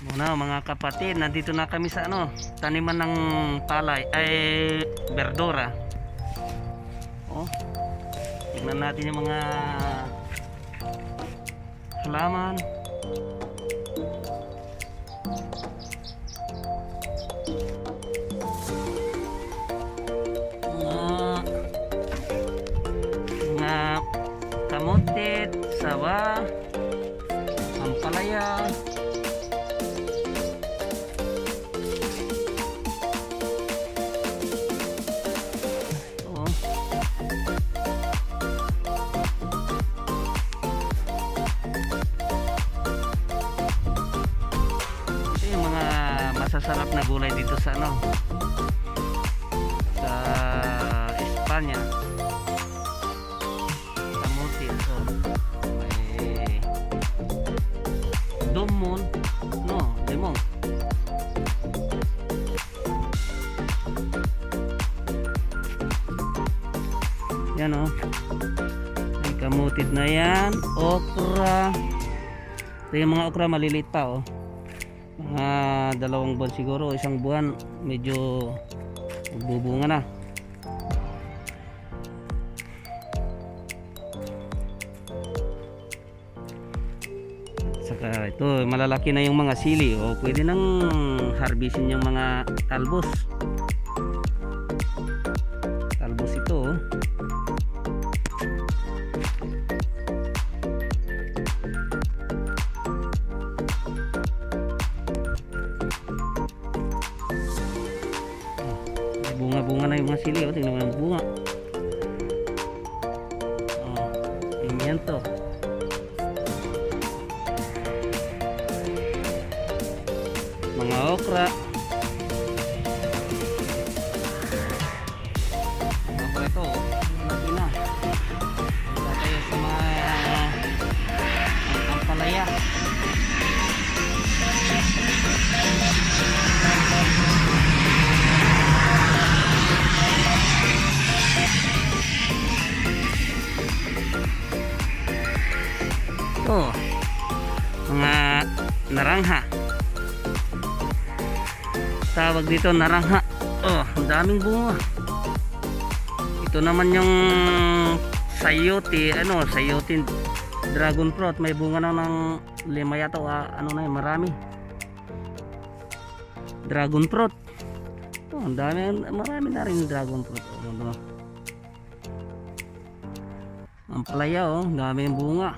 Muna mga kapatid, nandito na kami sa taniman ng palay ay berdura. Oh, tingnan natin yung mga halaman. Mga kamote, sawa, ampalaya. Masasarap na gulay dito sa sa Espanya. Kamuti ito. May dumon, limong. Yan may kamutit na yan, okra. Ito yung mga okra maliliit pa mga 2 buwan siguro, 1 buwan medyo magbubunga na. Saka ito malalaki na yung mga sili pwede nang harvestin yung mga talbos ito bunga na yung mga sili tingnan mo yung bunga. Pimiento, mga okra ito laki na. Punta tayo sa mga ampalaya. Mga narangha, tawag dito narangha. Ang daming bunga. Ito naman yung sayote, sayote dragon fruit, may bunga na ng 5 yata marami. Dragon fruit ang dami, marami na rin dragon fruit. Ang palaya ang dami yung bunga.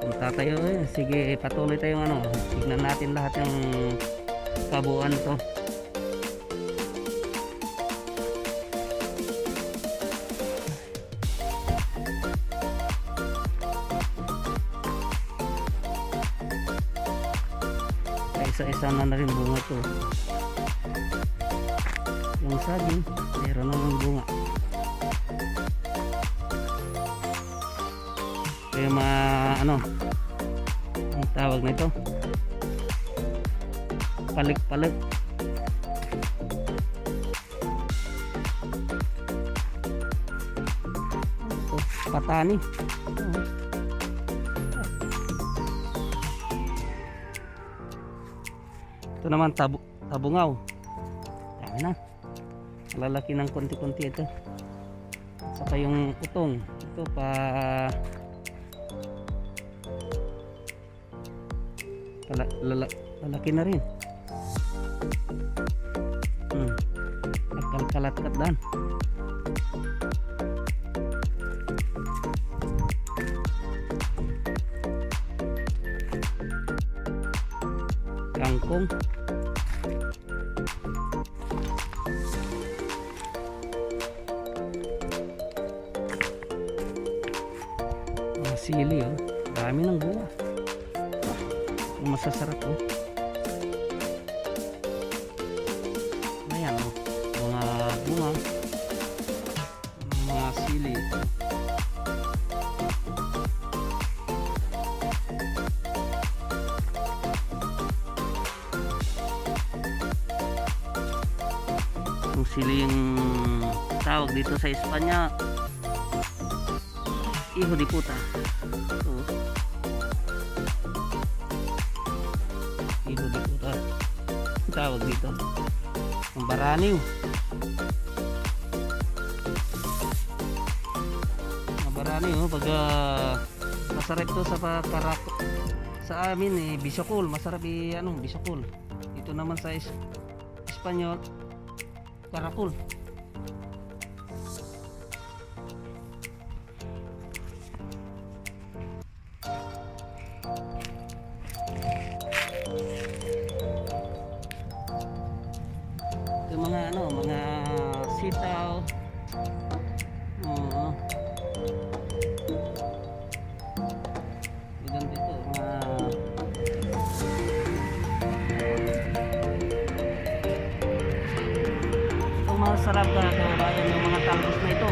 Punta tayo sige, patuloy tayong tignan natin lahat ng kabuuan to. Isa-isa na rin bunga to. Yung saging meron naman bunga. Kaya ang tawag nito, palik-palik. Patani. Ito naman tabungaw. Dami na. Malalaki ng konti-konti ito. Saka yung utong. Ito lalaki na rin. Nagkalkalat-kat dan. Kangkong. Sili dami ng bunga. Masasarap ayan mga bunga, mga sili. Yung siling tawag dito sa Espanya, hijo de puta. Ito. Hijo de puta. Tawag dito. Ang baraniw. Ang baraniw, pag masarap to sa karako. Sa amin bisakol, masarap bisakol. Ito naman sa Espanyol, karakol. Ito mga sitaw. Oo. Ilan dito, itong masarap na kabayan yung mga talbos na ito.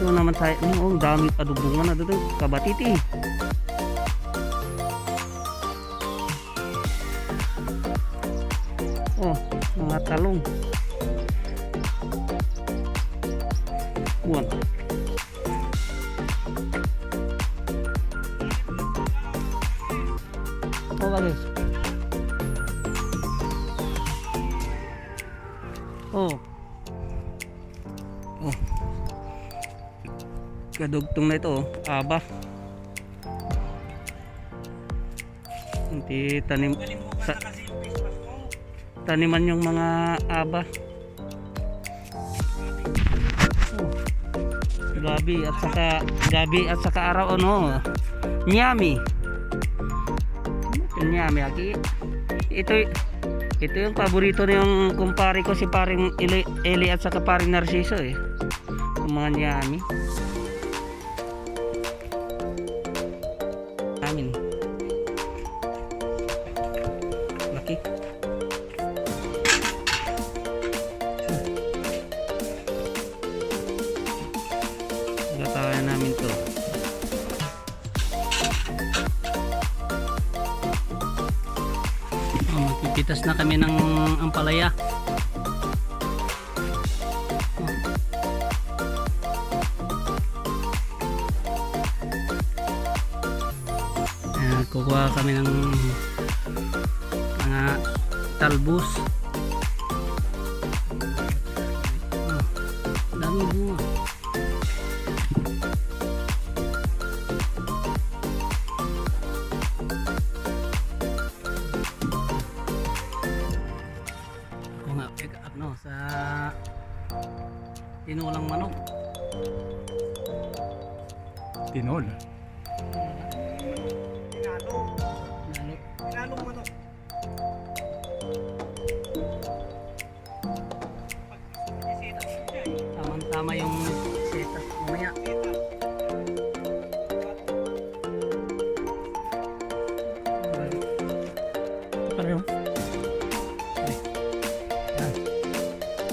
Ito naman tayo, ang dami padubungan na dito, kabatiti. Oh, mga talong. Buwan. Oh, guys. Oh. Oh. Kadugtong na ito, aba. Hindi tanim sa taniman yung mga aba. Oh. Gabi at saka araw nyami. Nyami aki. Ito yung paborito ng kumpare ko si paring Eli at saka paring Narciso yung mga nyami. Amin. Laki. Gatayan namin to. Magpipitas na kami ng ampalaya. Kukuha kami ng mga talbos. Dami bunga. Sa tinulang manok. Tinol. Tinalong manok. Tama yung setup mamaya. Pareho.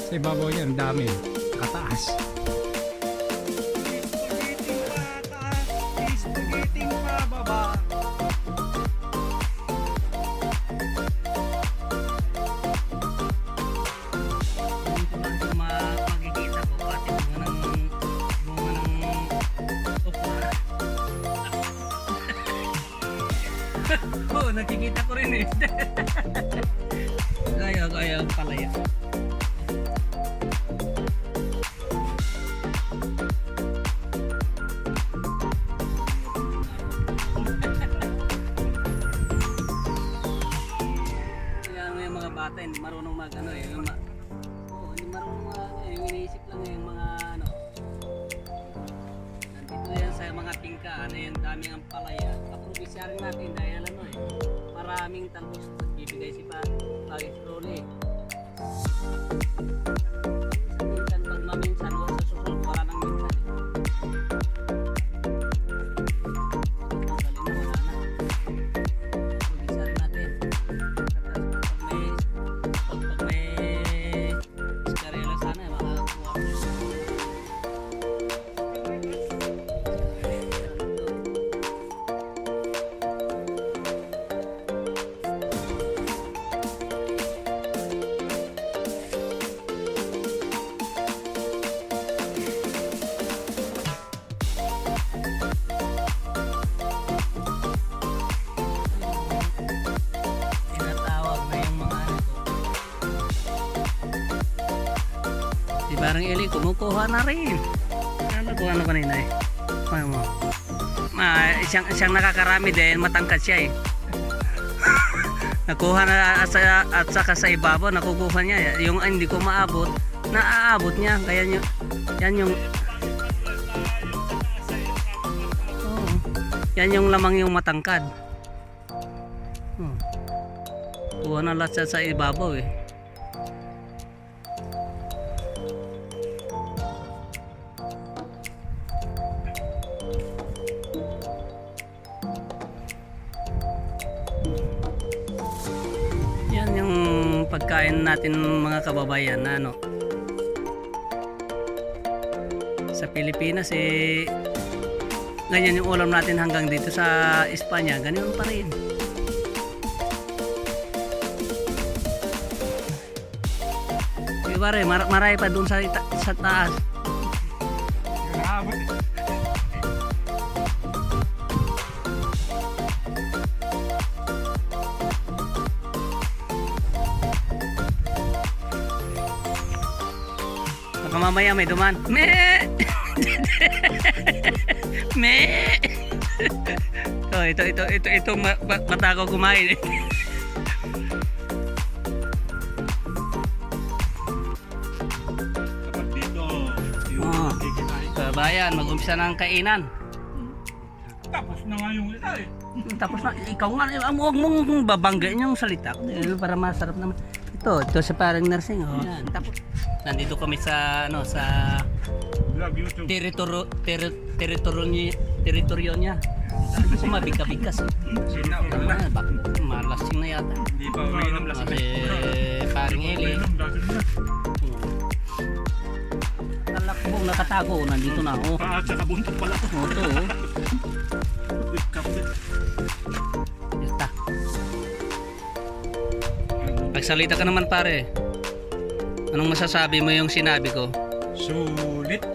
Sa ibabaw yan, dami. Kataas. Spaghetti pa taas, spaghetti pa baba. Ito lang yung makikita ko pati bunga ng okra. Oo, nakikita ko rin Kaya palaya. Bata hindi marunong mag yung hindi marunong yung iniisip lang yung mga nandito yan sa mga tingka yung daming ang palaya kaprobinsya rin natin dahil maraming talbos bibigay si Pagis Roli minsan pag maminsan o sa susunod wala nang minsan wala na probinsya rin natin parang Eli, kumukuha na rin. Ano ko ano kanina eh. Ano mo? Siyang nakakarami dahil matangkad siya eh. Nakuha na at saka sa ibabaw, nakukuha niya. Yung hindi ko maabot, naaabot niya. Kaya yan yung yan yung lamang yung matangkad. Kuha na lahat sa ibabaw eh. Yan yung pagkain natin mga kababayan na ano. Sa Pilipinas eh ganyan yung ulam natin hanggang dito sa Espanya, ganyan pa rin. Diba rin, maray pa dun sa taas. Baka mamaya may duman. Me! Me! Itong mata ko kumain. Kapag dito, yung kikinain. Kabayan, mag-umpisa na ang kainan. Tapos na nga yung isa eh. Tapos na, ikaw nga, huwag mong babanggain yung salita ko para masarap naman. Ito sa parang nursing. Oh. Yan. Tapos, nandito kami sa, ano, sa Vlog YouTube. teritoryo niya. Kasi mabigka-bigkas. Sinaw ka na. Malasing na yata. Hindi pa umiinom lasing. Kasi paring Eli. Talakbong nakatago, nandito na ako. Paa at saka buntot pala. Ito. Yata. Pagsalita ka naman pare. Anong masasabi mo yung sinabi ko? Sulit.